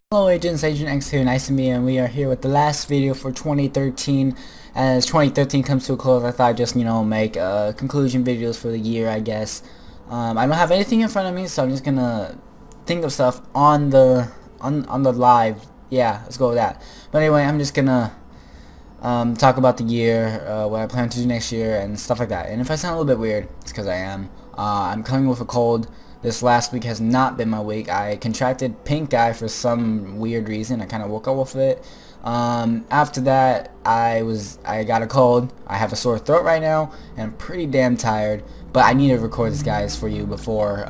Hello agents, Agent X here, nice to meet you, and we are here with the last video for 2013. As 2013 comes to a close, I thought I'd just, make conclusion videos for the year, I guess. I don't have anything in front of me, so I'm just gonna think of stuff on the live. Yeah, let's go with that. But anyway, I'm just gonna talk about the year, what I plan to do next year, and stuff like that. And if I sound a little bit weird, it's because I am. I'm coming with a cold. This last week has not been my week. I contracted pink eye for some weird reason. I kind of woke up with it. After that, I got a cold. I have a sore throat right now, and I'm pretty damn tired. But I need to record this, guys, for you before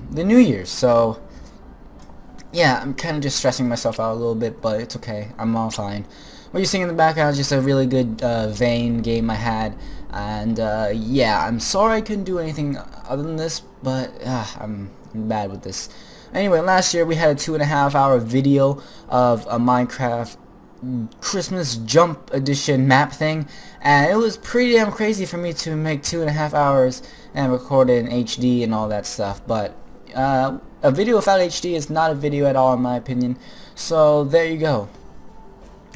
the New Year's. So yeah, I'm kind of just stressing myself out a little bit, but it's okay. I'm all fine. What you're seeing in the background is just a really good Vane game I had, and yeah, I'm sorry I couldn't do anything other than this, but I'm bad with this. Anyway, last year we had a 2.5-hour video of a Minecraft Christmas Jump Edition map thing, and it was pretty damn crazy for me to make 2.5 hours and record it in HD and all that stuff, but a video without HD is not a video at all in my opinion, so there you go.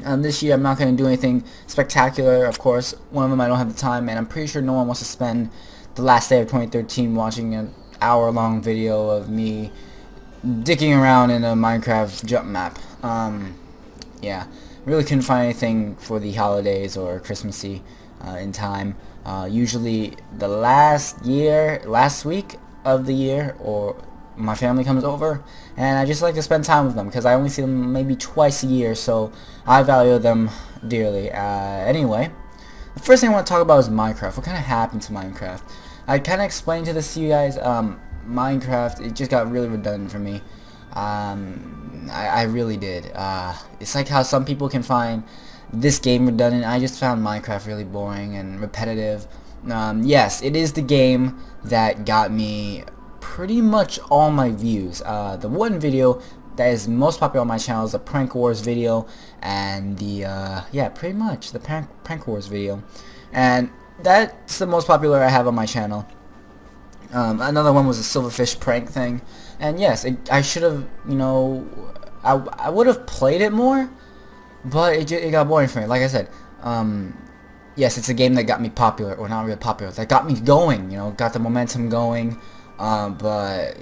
This year I'm not going to do anything spectacular, of course. One of them I don't have the time, and I'm pretty sure no one wants to spend the last day of 2013 watching an hour-long video of me dicking around in a Minecraft jump map. Yeah, really couldn't find anything for the holidays or Christmassy in time. Usually the last week of the year, or my family comes over, and I just like to spend time with them because I only see them maybe twice a year, so I value them dearly. Anyway, the first thing I want to talk about is Minecraft. What kind of happened to Minecraft? I kind of explained to this to you guys. Minecraft, it just got really redundant for me. I really did. It's like how some people can find this game redundant. I just found Minecraft really boring and repetitive. Yes, it is the game that got me pretty much all my views. The one video that is most popular on my channel is the Prank Wars video, and the yeah, pretty much the Prank Wars video, and that's the most popular I have on my channel. Another one was a silverfish prank thing, and yes, I should have, I would have played it more, but it got boring for me. Like I said, yes, it's a game that got me popular, or not really popular, that got me going, got the momentum going. But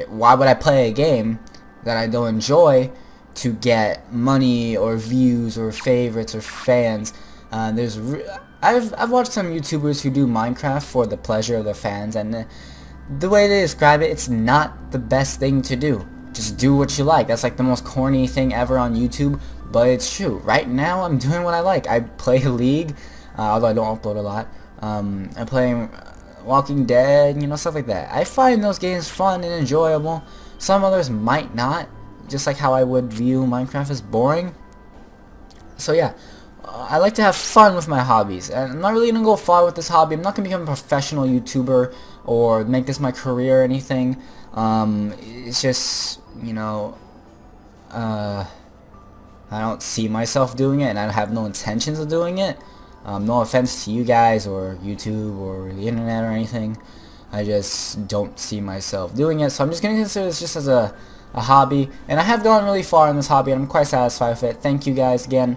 why would I play a game that I don't enjoy to get money or views or favorites or fans? I've watched some YouTubers who do Minecraft for the pleasure of their fans, and the way they describe it, it's not the best thing to do. Just do what you like. That's like the most corny thing ever on YouTube, but it's true. Right now, I'm doing what I like. I play League, although I don't upload a lot. I'm playing Walking Dead, stuff like that. I find those games fun and enjoyable. Some others might not, just like how I would view Minecraft as boring. So yeah, I like to have fun with my hobbies, and I'm not really going to go far with this hobby. I'm not going to become a professional YouTuber or make this my career or anything. It's just, I don't see myself doing it, and I have no intentions of doing it. No offense to you guys or YouTube or the internet or anything. I just don't see myself doing it, so I'm just going to consider this just as a hobby. And I have gone really far in this hobby, and I'm quite satisfied with it. Thank you guys again.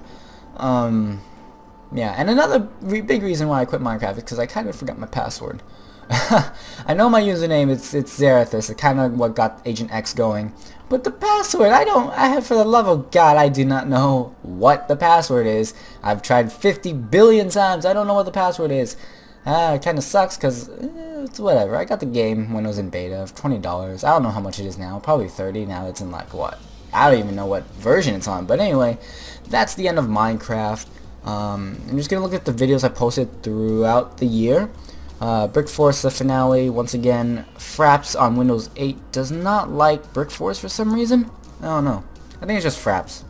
Yeah, and another big reason why I quit Minecraft is because I kind of forgot my password. I know my username, it's Xeroste. It's kind of what got Agent X going. But the password, for the love of God, I do not know what the password is. I've tried 50 billion times. I don't know what the password is. It kind of sucks because it's whatever. I got the game when it was in beta of $20. I don't know how much it is now. Probably 30 now. It's in like what? I don't even know what version it's on. But anyway, that's the end of Minecraft. I'm just going to look at the videos I posted throughout the year. Brick Force, the finale, once again. Fraps on Windows 8 does not like Brick Force for some reason. I don't know. I think it's just Fraps.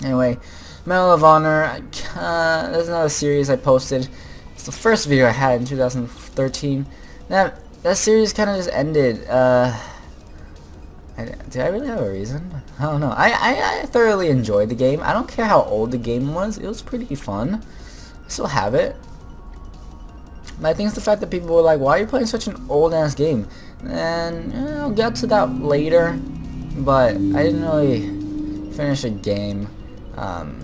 Anyway, Medal of Honor. There's another series I posted. It's the first video I had in 2013. That series kind of just ended. Did I really have a reason? I don't know. I thoroughly enjoyed the game. I don't care how old the game was. It was pretty fun. I still have it. But I think it's the fact that people were like, why are you playing such an old ass game? And I'll get to that later. but I didn't really finish a game.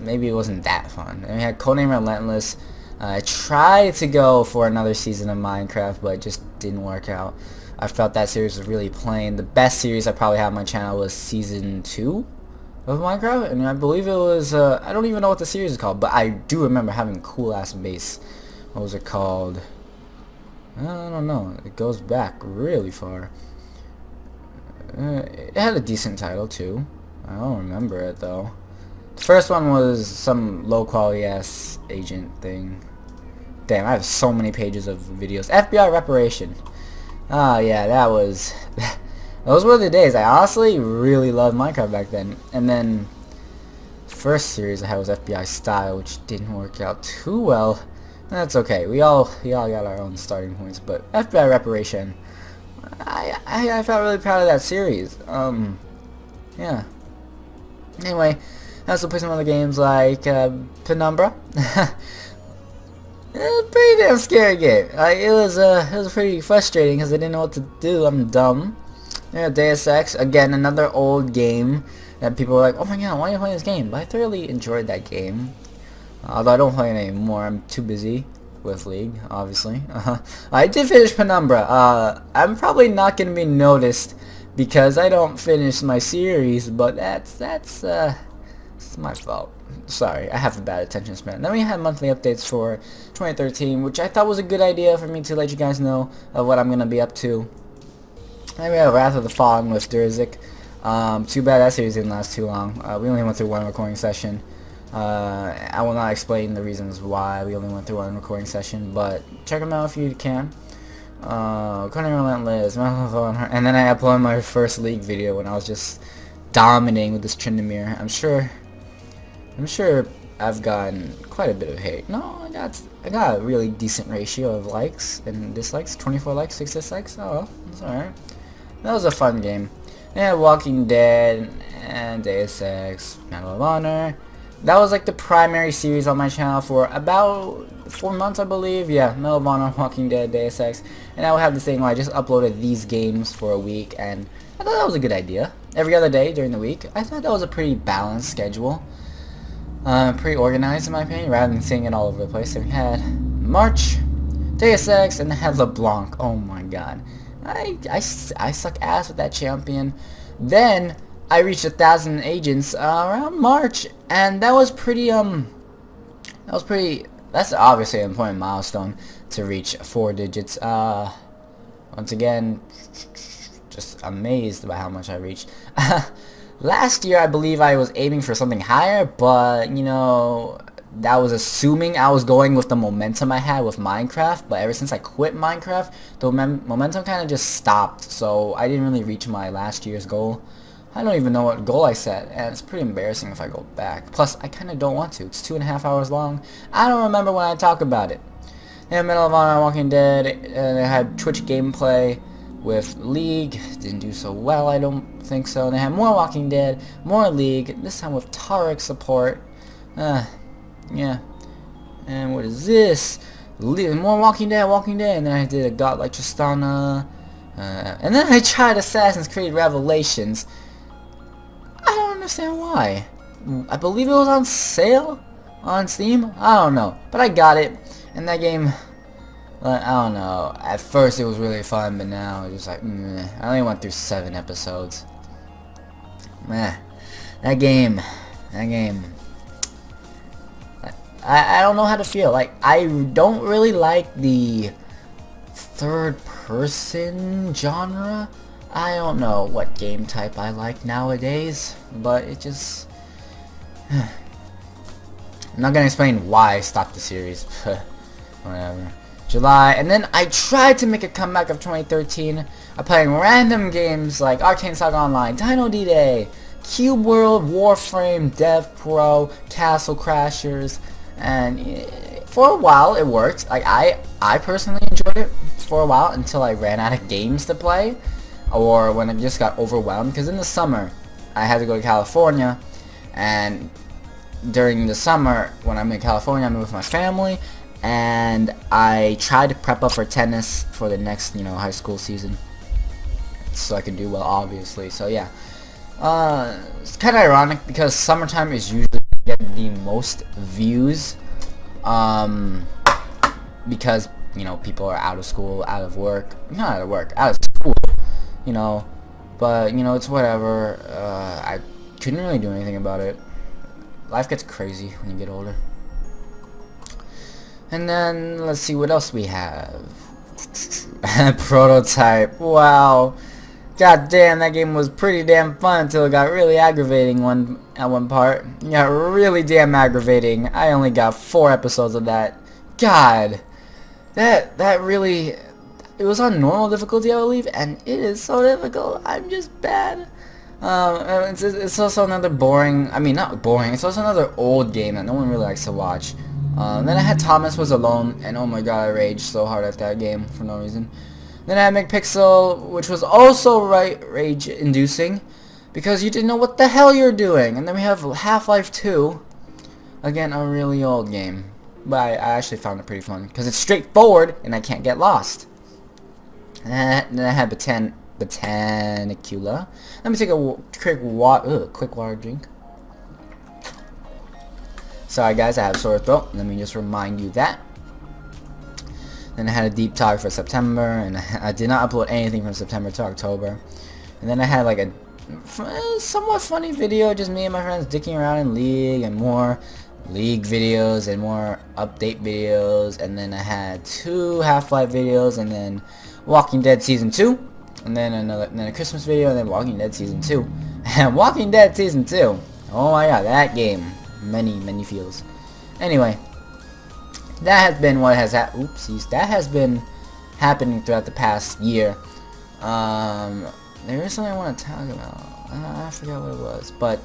Maybe it wasn't that fun. And we had Codename Relentless. I tried to go for another season of Minecraft, but it just didn't work out. I felt that series was really plain. The best series I probably had on my channel was Season 2 of Minecraft, and I believe it was, I don't even know what the series is called, but I do remember having a cool-ass base. What was it called? I don't know. It goes back really far. It had a decent title, too. I don't remember it, though. The first one was some low-quality ass agent thing. Damn, I have so many pages of videos. FBI Reparation. Oh, yeah, that was... those were the days. I honestly really loved Minecraft back then. And then, first series I had was FBI Style, which didn't work out too well. That's okay. We all got our own starting points. But FBI Reparation, I felt really proud of that series. Yeah. Anyway, I also played some other games like Penumbra. Pretty damn scary game. It was pretty frustrating because I didn't know what to do. I'm dumb. Yeah, Deus Ex, again, another old game that people were like, oh my god, why are you playing this game? But I thoroughly enjoyed that game. Although I don't play it anymore. I'm too busy with League, obviously. I did finish Penumbra. I'm probably not going to be noticed because I don't finish my series, but that's my fault. Sorry, I have a bad attention span. Then we had monthly updates for 2013, which I thought was a good idea for me to let you guys know of what I'm going to be up to. Then we have Wrath of the Fallen with Durzik. Too bad that series didn't last too long. We only went through one recording session. I will not explain the reasons why we only went through one recording session, but check them out if you can. Codename Relentless, and then I uploaded my first League video when I was just dominating with this Tryndamere. I'm sure I've gotten quite a bit of hate. No, I got a really decent ratio of likes and dislikes. 24 likes, 6 dislikes. Oh, well, that's alright. That was a fun game. Yeah, Walking Dead and Deus Ex, Medal of Honor. That was like the primary series on my channel for about 4 months, I believe. Yeah, Medal of Honor, Walking Dead, Deus Ex. And I would have this thing where I just uploaded these games for a week, and I thought that was a good idea. Every other day during the week. I thought that was a pretty balanced schedule. Pretty organized in my opinion, rather than seeing it all over the place. So we had March, Deus Ex, and then had LeBlanc. Oh my god. I suck ass with that champion. Then I reached 1,000 agents around March, and that was pretty that's obviously an important milestone to reach 4 digits. Once again, just amazed by how much I reached. Last year I believe I was aiming for something higher, but you know, that was assuming I was going with the momentum I had with Minecraft. But ever since I quit Minecraft, the momentum kind of just stopped, so I didn't really reach my last year's goal. I don't even know what goal I set, and it's pretty embarrassing if I go back. Plus, I kind of don't want to. It's 2.5 hours long. I don't remember when I talk about it. And Medal of Honor, Walking Dead, and I had Twitch gameplay with League. Didn't do so well, I don't think so. And I had more Walking Dead, more League, this time with Tarek support. Yeah. And what is this? More Walking Dead, and then I did a God like Tristana. And then I tried Assassin's Creed Revelations. I don't understand why. I believe it was on sale on Steam. I don't know, but I got it. And that game, I don't know. At first it was really fun, but now it's just like, meh. I only went through 7 episodes. Meh. That game. I don't know how to feel. Like, I don't really like the third person genre. I don't know what game type I like nowadays, but it just... I'm not gonna explain why I stopped the series. Whatever. July, and then I tried to make a comeback of 2013. I played random games like Arcane Saga Online, Dino D-Day, Cube World, Warframe, Dev Pro, Castle Crashers, and for a while it worked. Like I personally enjoyed it for a while until I ran out of games to play, or when I just got overwhelmed. Because in the summer I had to go to California, and during the summer when I'm in California, I'm with my family, and I tried to prep up for tennis for the next, high school season, so I could do well, obviously. So yeah, It's kind of ironic because summertime is usually get the most views, because you know people are out of school, out of work, not out of work, out of school, you know. But you know it's whatever. I couldn't really do anything about it. Life gets crazy when you get older. And then let's see what else we have. Prototype. Wow. God damn, that game was pretty damn fun until it got really aggravating at one part. It got really damn aggravating. I only got 4 episodes of that. God. That really... It was on normal difficulty, I believe, and it is so difficult. I'm just bad. It's also another boring... I mean, not boring. It's also another old game that no one really likes to watch. Then I had Thomas Was Alone, and oh my god, I raged so hard at that game for no reason. Then I had McPixel, which was also rage-inducing, because you didn't know what the hell you're doing. And then we have Half-Life 2, again, a really old game. But I actually found it pretty fun, because it's straightforward, and I can't get lost. And then I had Botanicula. Let me take a quick water drink. Sorry guys, I have a sore throat. Let me just remind you that. Then I had a deep talk for September, and I did not upload anything from September to October. And then I had like a somewhat funny video, just me and my friends dicking around in League, and more League videos, and more update videos. And then I had 2 Half-Life videos, and then Walking Dead Season 2. And then a Christmas video, and then Walking Dead Season 2. And Walking Dead Season 2. Oh my god, that game. Many feels. Anyway, that has been what has that has been happening throughout the past year. There is something I want to talk about. I forgot what it was, but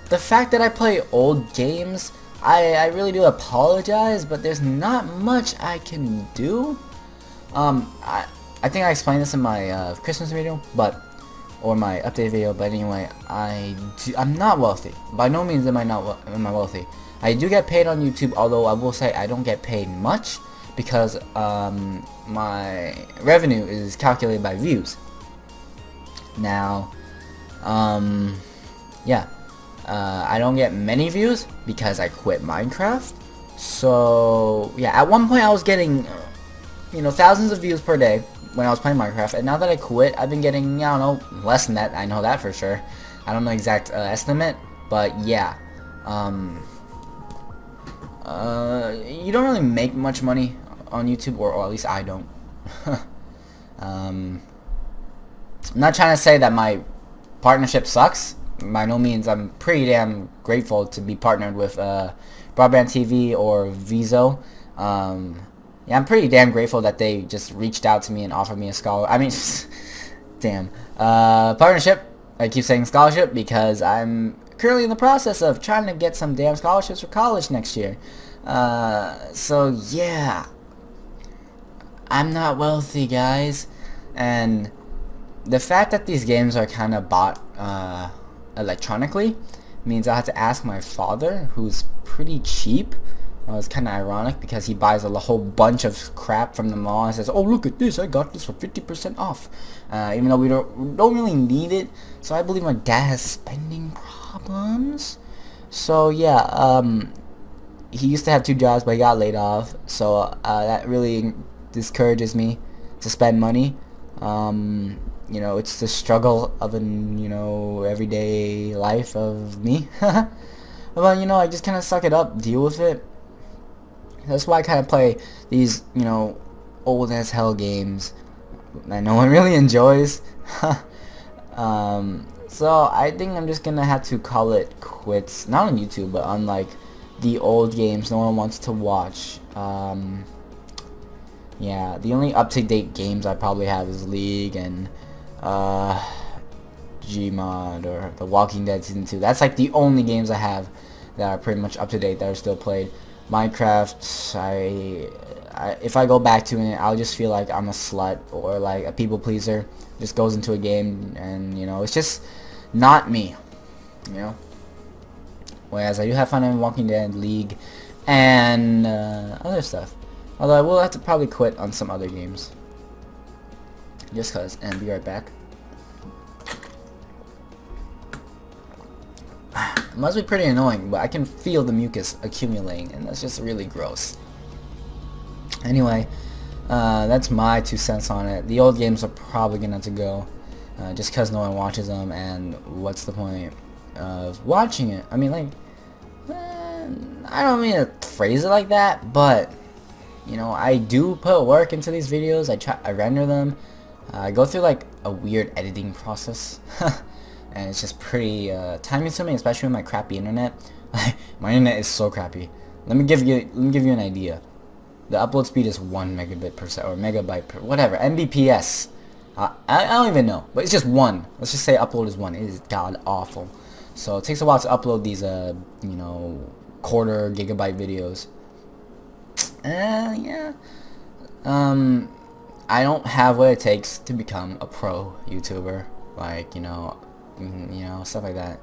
the fact that I play old games, I really do apologize, but there's not much I can do. I think I explained this in my Christmas video, or my update video, but anyway, I'm not wealthy. By no means am I wealthy. I do get paid on YouTube, although I will say I don't get paid much, because my revenue is calculated by views. Now, yeah, I don't get many views because I quit Minecraft. So yeah, at one point I was getting, you know, thousands of views per day when I was playing Minecraft, and now that I quit, I've been getting, I don't know, less than that. I know that for sure. I don't know exact estimate, but yeah. You don't really make much money on YouTube, or at least I don't. I'm not trying to say that my partnership sucks. By no means. I'm pretty damn grateful to be partnered with Broadband TV or VISO. Yeah, I'm pretty damn grateful that they just reached out to me and offered me a damn partnership. I keep saying scholarship because I'm currently in the process of trying to get some damn scholarships for college next year. So yeah, I'm not wealthy, guys, and the fact that these games are kind of bought electronically means I have to ask my father, who's pretty cheap. It's kind of ironic because he buys a whole bunch of crap from the mall and says, "Oh, look at this! I got this for 50% off." Even though we don't really need it. So I believe my dad has spending problems. So yeah, he used to have 2 jobs, but he got laid off. So that really discourages me to spend money. You know, it's the struggle of an, you know, everyday life of me. But you know, I just kind of suck it up, deal with it. That's why I kind of play these, you know, old as hell games that no one really enjoys. So I think I'm just gonna have to call it quits, not on YouTube, but on like the old games no one wants to watch. Yeah, the only up-to-date games I probably have is League and Gmod or The Walking Dead Season 2. That's like the only games I have that are pretty much up-to-date that are still played. Minecraft, if I go back to it, I'll just feel like I'm a slut or like a people pleaser. Just goes into a game and, you know, it's just not me, you know. Whereas I do have fun in Walking Dead, League, and other stuff. Although I will have to probably quit on some other games. just cause, and be right back. It must be pretty annoying, but I can feel the mucus accumulating, and that's just really gross. Anyway, that's my 2 cents on it. The old games are probably gonna have to go, just cause no one watches them, and what's the point of watching it? I mean, like, I don't mean to phrase it like that, but you know, I do put work into these videos. I render them. I go through like a weird editing process, and it's just pretty time consuming, especially with my crappy internet. My internet is so crappy. Let me give you an idea. The upload speed is 1 megabit per second, or megabyte per whatever, Mbps. I don't even know, but it's just 1. Let's just say upload is 1. It is god awful. So it takes a while to upload these you know, quarter gigabyte videos. Yeah. I don't have what it takes to become a pro YouTuber, like, you know, stuff like that.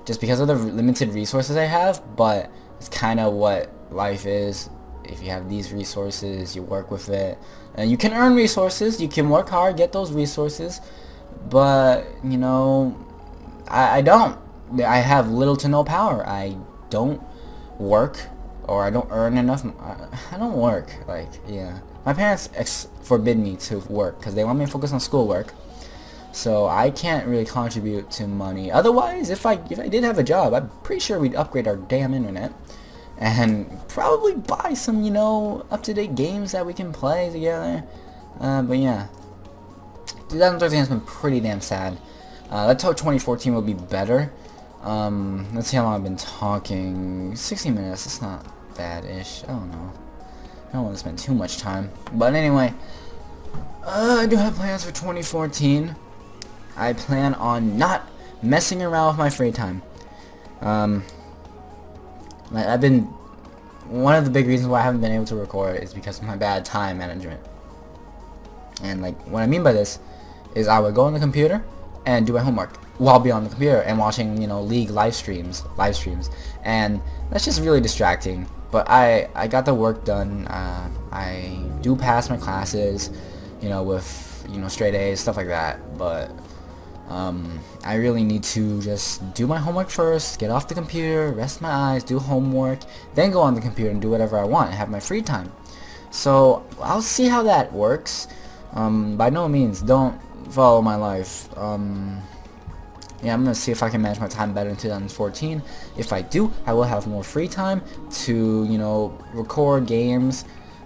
Just because of the limited resources I have, but it's kind of what life is. If you have these resources, you work with it, and you can earn resources. You can work hard, get those resources, but you know, I don't. I have little to no power. I don't work, or I don't earn enough. I don't work. Like, yeah, my parents forbid me to work because they want me to focus on schoolwork. So I can't really contribute to money. Otherwise, if I did have a job, I'm pretty sure we'd upgrade our damn internet and probably buy some, you know, up-to-date games that we can play together. But yeah, 2013 has been pretty damn sad. Let's hope 2014 will be better. Let's see how long I've been talking. 60 minutes. It's not bad-ish. I don't know. I don't want to spend too much time. But anyway, I do have plans for 2014. I plan on not messing around with my free time. I've been, one of the big reasons why I haven't been able to record is because of my bad time management. And like, what I mean by this is I would go on the computer and do my homework while be on the computer and watching, you know, League live streams, and that's just really distracting. But I got the work done. I do pass my classes, you know, with, you know, straight A's, stuff like that. But I really need to just do my homework first, get off the computer, rest my eyes, do homework, then go on the computer and do whatever I want and have my free time. So I'll see how that works. By no means don't follow my life. Yeah, I'm gonna see if I can manage my time better in 2014. If I do, I will have more free time to, you know, record games,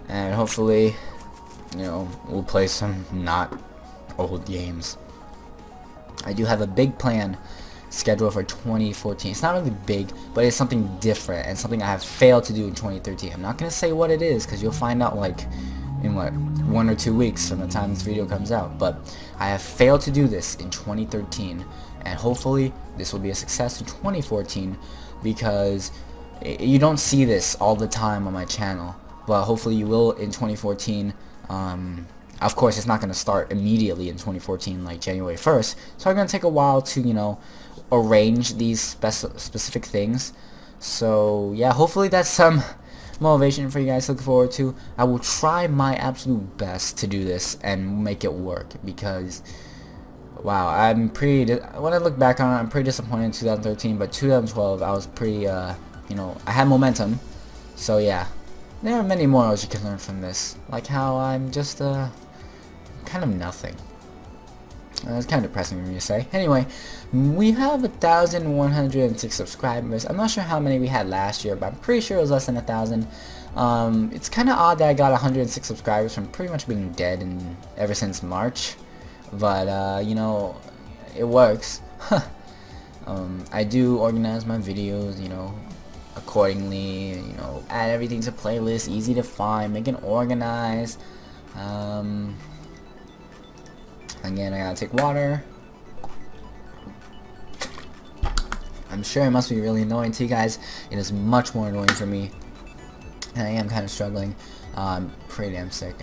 and hopefully, you know, we'll play some not old games. I do have a big plan scheduled for 2014. It's not really big, but it's something different and something I have failed to do in 2013. I'm not gonna say what it is because you'll find out like in what, 1 or 2 weeks from the time this video comes out. But I have failed to do this in 2013, and hopefully this will be a success in 2014, because you don't see this all the time on my channel, but hopefully you will in 2014. Of course, it's not going to start immediately in 2014, like January 1st, so I'm going to take a while to, you know, arrange these specific things. So yeah, hopefully that's some motivation for you guys to look forward to. I will try my absolute best to do this and make it work, because wow, I'm pretty, when I look back on it, I'm pretty disappointed in 2013, but 2012 I was pretty, you know, I had momentum. So yeah, there are many morals you can learn from this, like how I'm just kind of nothing. It's kind of depressing for me to say. Anyway, we have 1,106 subscribers. I'm not sure how many we had last year, but I'm pretty sure it was less than 1,000. It's kind of odd that I got 106 subscribers from pretty much being dead ever since March. But, you know, it works. I do organize my videos, you know, accordingly, you know, add everything to playlists, easy to find, make it organized. Again, I gotta take water. I'm sure it must be really annoying to you guys. It is much more annoying for me, and I am kind of struggling. I'm pretty damn sick.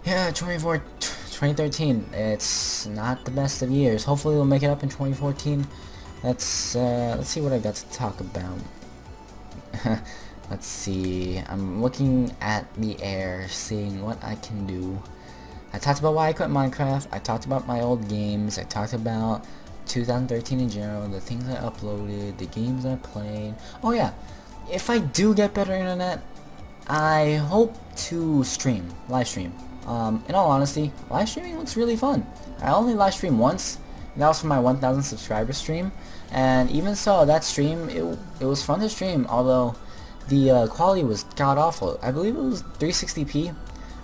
Yeah, 2013. It's not the best of years. Hopefully, we'll make it up in 2014. Let's see what I got to talk about. Let's see. I'm looking at the air, seeing what I can do. I talked about why I quit Minecraft. I talked about my old games. I talked about 2013 in general, the things I uploaded, the games I played. Oh yeah, if I do get better internet, I hope to stream, live stream. In all honesty, live streaming looks really fun. I only live streamed once, and that was for my 1,000 subscriber stream. And even so, that stream, it was fun to stream, although the quality was god awful. I believe it was 360p.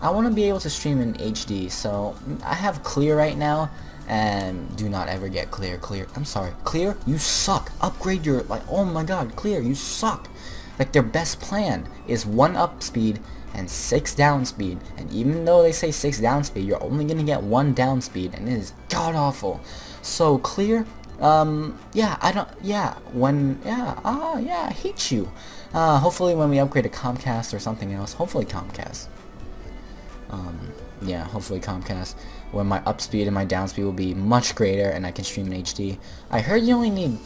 I want to be able to stream in HD, so I have clear right now, and do not ever get clear. I'm sorry, clear, you suck. Upgrade your, like, oh my god, clear, you suck. Like, their best plan is 1 up speed and 6 down speed, and even though they say 6 down speed, you're only gonna get 1 down speed, and it is god awful. So clear, yeah, I hate you. Hopefully when we upgrade to Comcast or something else, hopefully Comcast. Yeah, hopefully Comcast, where my up speed and my down speed will be much greater, and I can stream in HD. I heard you only need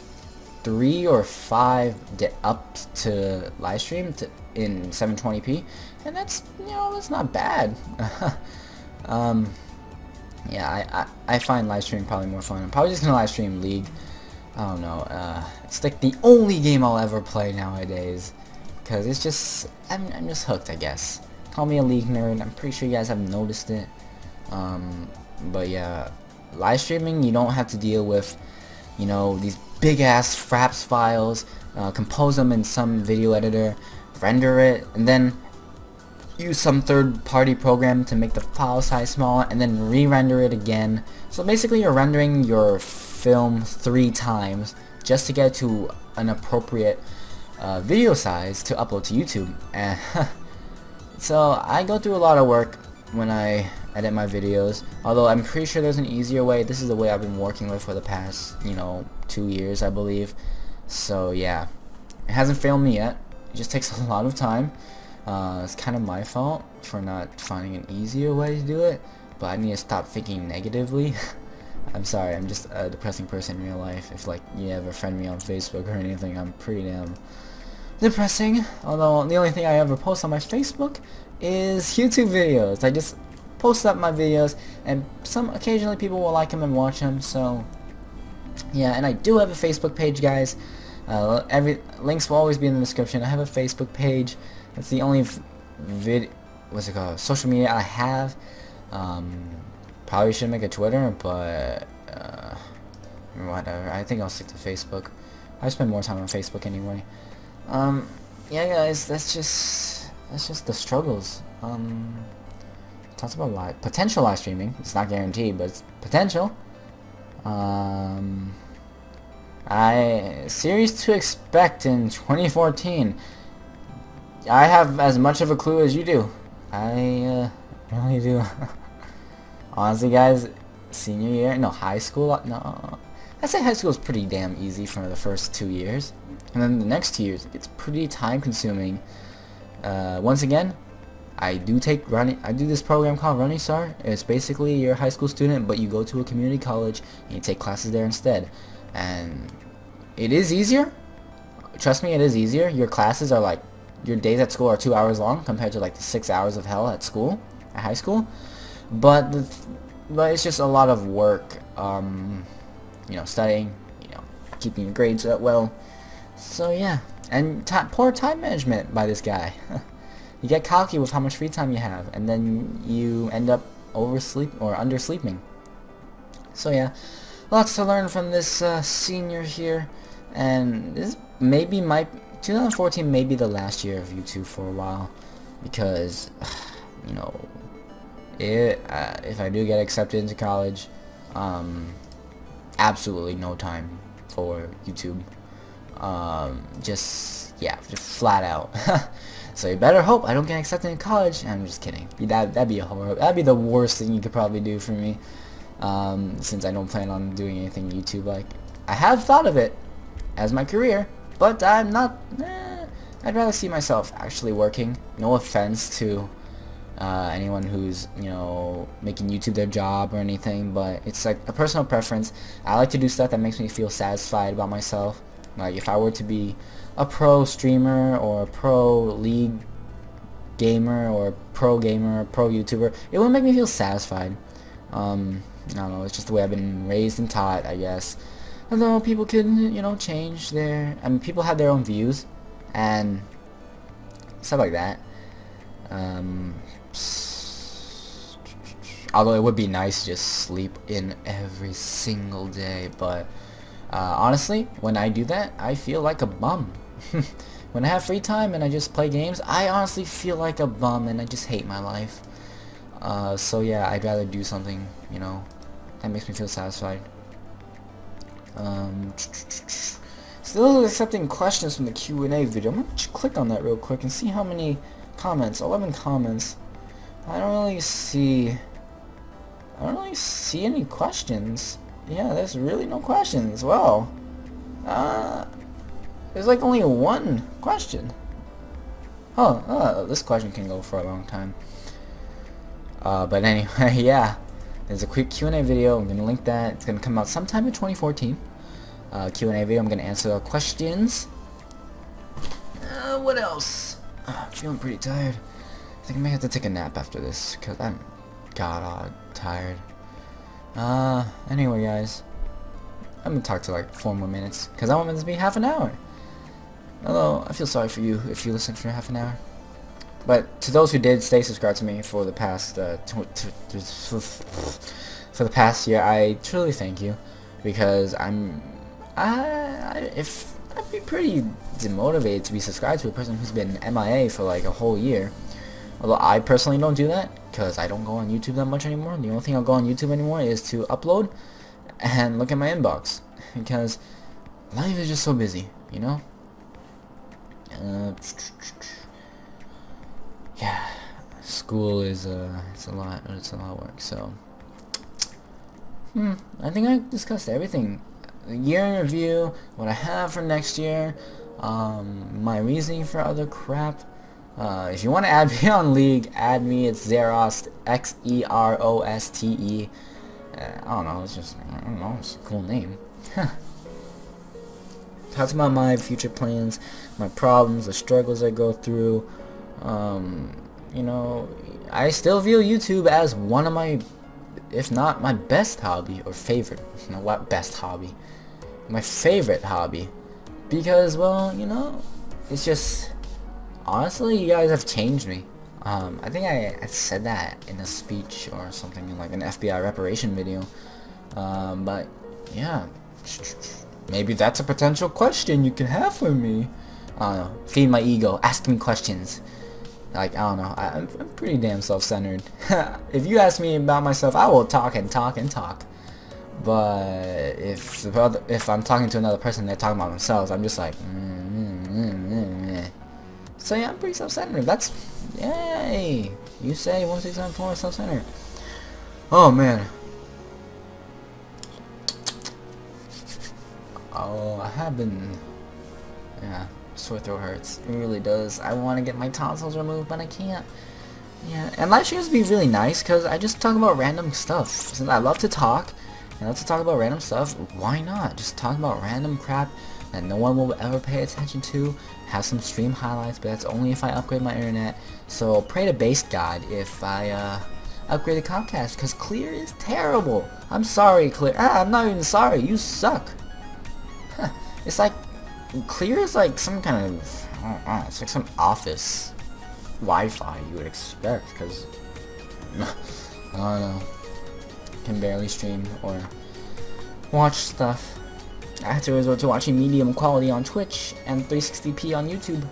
3 or 5 up to live stream in 720p, and that's, you know, that's not bad. Yeah, I find live stream probably more fun. I'm probably just gonna live stream League. I don't know. It's like the only game I'll ever play nowadays, because it's just, I'm just hooked, I guess. Call me a League nerd. I'm pretty sure you guys have noticed it. But yeah, live streaming, you don't have to deal with, you know, these big ass fraps files, compose them in some video editor, render it, and then use some third-party program to make the file size smaller, and then re-render it again. So basically you're rendering your film 3 times just to get to an appropriate video size to upload to YouTube. And so I go through a lot of work when I edit my videos, although I'm pretty sure there's an easier way. This is the way I've been working with for the past, you know, 2 years, I believe. So yeah, it hasn't failed me yet. It just takes a lot of time. It's kind of my fault for not finding an easier way to do it, but I need to stop thinking negatively. I'm sorry, I'm just a depressing person in real life. If like you ever friend me on Facebook or anything, I'm pretty damn depressing. Although the only thing I ever post on my Facebook is YouTube videos. I just post up my videos, and occasionally people will like them and watch them. So yeah, and I do have a Facebook page, guys. Every links will always be in the description. I have a Facebook page. It's the only social media I have. Probably should make a Twitter, but whatever. I think I'll stick to Facebook. I spend more time on Facebook anyway. Yeah, guys, that's just the struggles. Talks about potential live streaming. It's not guaranteed, but it's potential. Series to expect in 2014. I have as much of a clue as you do. I really do. Honestly, guys, senior year, no, high school, no. I'd say high school is pretty damn easy for the first 2 years. And then the next 2 years, it's pretty time consuming. Once again, I do this program called Running Star. It's basically you're a high school student, but you go to a community college and you take classes there instead. And it is easier. Trust me, it is easier. Your classes are like, your days at school are 2 hours long compared to like the 6 hours of hell at school, at high school. But it's just a lot of work. You know, studying, you know, keeping your grades up well. So yeah, and poor time management by this guy. You get cocky with how much free time you have, and then you end up oversleep or undersleeping. So yeah, lots to learn from this senior here, and this 2014 may be the last year of YouTube for a while, because you know, if I do get accepted into college, absolutely no time for YouTube. Just flat out. So you better hope I don't get accepted in college. I'm just kidding. That'd be the worst thing you could probably do for me. Since I don't plan on doing anything YouTube like. I have thought of it as my career, but I'm not. I'd rather see myself actually working. No offense to anyone who's, you know, making YouTube their job or anything, but it's like a personal preference. I like to do stuff that makes me feel satisfied about myself. Like if I were to be a pro streamer or a pro League gamer or pro gamer or pro YouTuber, it wouldn't make me feel satisfied. I don't know, it's just the way I've been raised and taught, I guess. Although people can, you know, change their, I mean, people have their own views and stuff like that. Although it would be nice to just sleep in every single day, but honestly, when I do that, I feel like a bum. When I have free time and I just play games, I honestly feel like a bum and I just hate my life. So yeah, I'd rather do something, you know, that makes me feel satisfied. Still accepting questions from the Q&A video. I'm gonna click on that real quick and see how many comments. 11 comments. I don't really see any questions. Yeah, there's really no questions. Well, there's like only one question. This question can go for a long time. But anyway, yeah, there's a quick Q&A video. I'm gonna link that. It's gonna come out sometime in 2014. Q&A video. I'm gonna answer the questions. What else? I'm feeling pretty tired. I think I may have to take a nap after this because I'm god tired. Anyway, guys, I'm gonna talk to like 4 more minutes because I want it to be half an hour. Although I feel sorry for you if you listen for half an hour. But to those who did stay subscribed to me for the past for the past year, I truly thank you, because if I'd be pretty demotivated to be subscribed to a person who's been MIA for like a whole year. Although I personally don't do that because I don't go on YouTube that much anymore. The only thing I'll go on YouTube anymore is to upload and look at my inbox, because life is just so busy, you know. Yeah, school is it's a lot of work. So I think I discussed everything. The year in review, what I have for next year, my reasoning for other crap. If you want to add me on League, add me. It's Xeroste, Xeroste. I don't know, it's a cool name. Talks about my future plans, my problems, the struggles I go through. You know, I still view YouTube as one of my, if not my best hobby or favorite. You know what? Best hobby. My favorite hobby. Because, well, you know, it's just, honestly, you guys have changed me. I think I said that in a speech or something, in like an FBI reparation video. But yeah, maybe that's a potential question you can have for me. I don't know. Feed my ego. Ask me questions. Like, I don't know. I'm pretty damn self-centered. If you ask me about myself, I will talk and talk and talk. But if I'm talking to another person, they're talking about themselves, I'm just like, So yeah, I'm pretty self-centered. That's, yay! You say 1674 self-centered. Oh man. Oh, I have been. Yeah, sore throat hurts. It really does. I want to get my tonsils removed, but I can't. Yeah, and live streams be really nice because I just talk about random stuff. Since I love to talk, and I love to talk about random stuff, why not? Just talk about random crap that no one will ever pay attention to. Have some stream highlights, but that's only if I upgrade my internet. So pray to base God if I upgrade the Comcast, because Clear is terrible. I'm sorry, Clear. I'm not even sorry. You suck. Huh. It's like Clear is like some kind of, I don't know, it's like some office Wi-Fi you would expect, because I don't know, can barely stream or watch stuff. I have to resort to watching medium quality on Twitch and 360p on YouTube.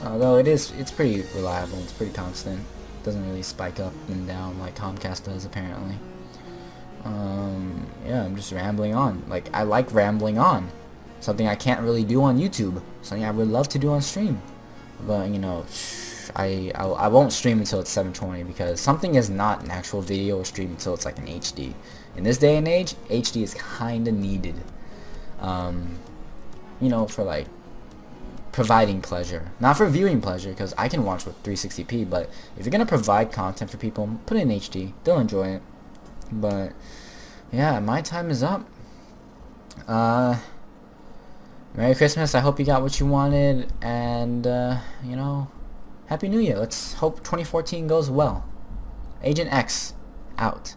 Although it's pretty reliable, it's pretty constant. It doesn't really spike up and down like Comcast does apparently. Yeah, I'm just rambling on. Like, I like rambling on. Something I can't really do on YouTube. Something I would love to do on stream. But, you know, I won't stream until it's 720, because something is not an actual video or stream until it's like an HD. In this day and age, HD is kinda needed. You know, for like providing pleasure. Not for viewing pleasure, because I can watch with 360p, but if you're gonna provide content for people, put it in HD. They'll enjoy it. But yeah, my time is up. Merry Christmas. I hope you got what you wanted, and you know, Happy New Year. Let's hope 2014 goes well. Agent X, out.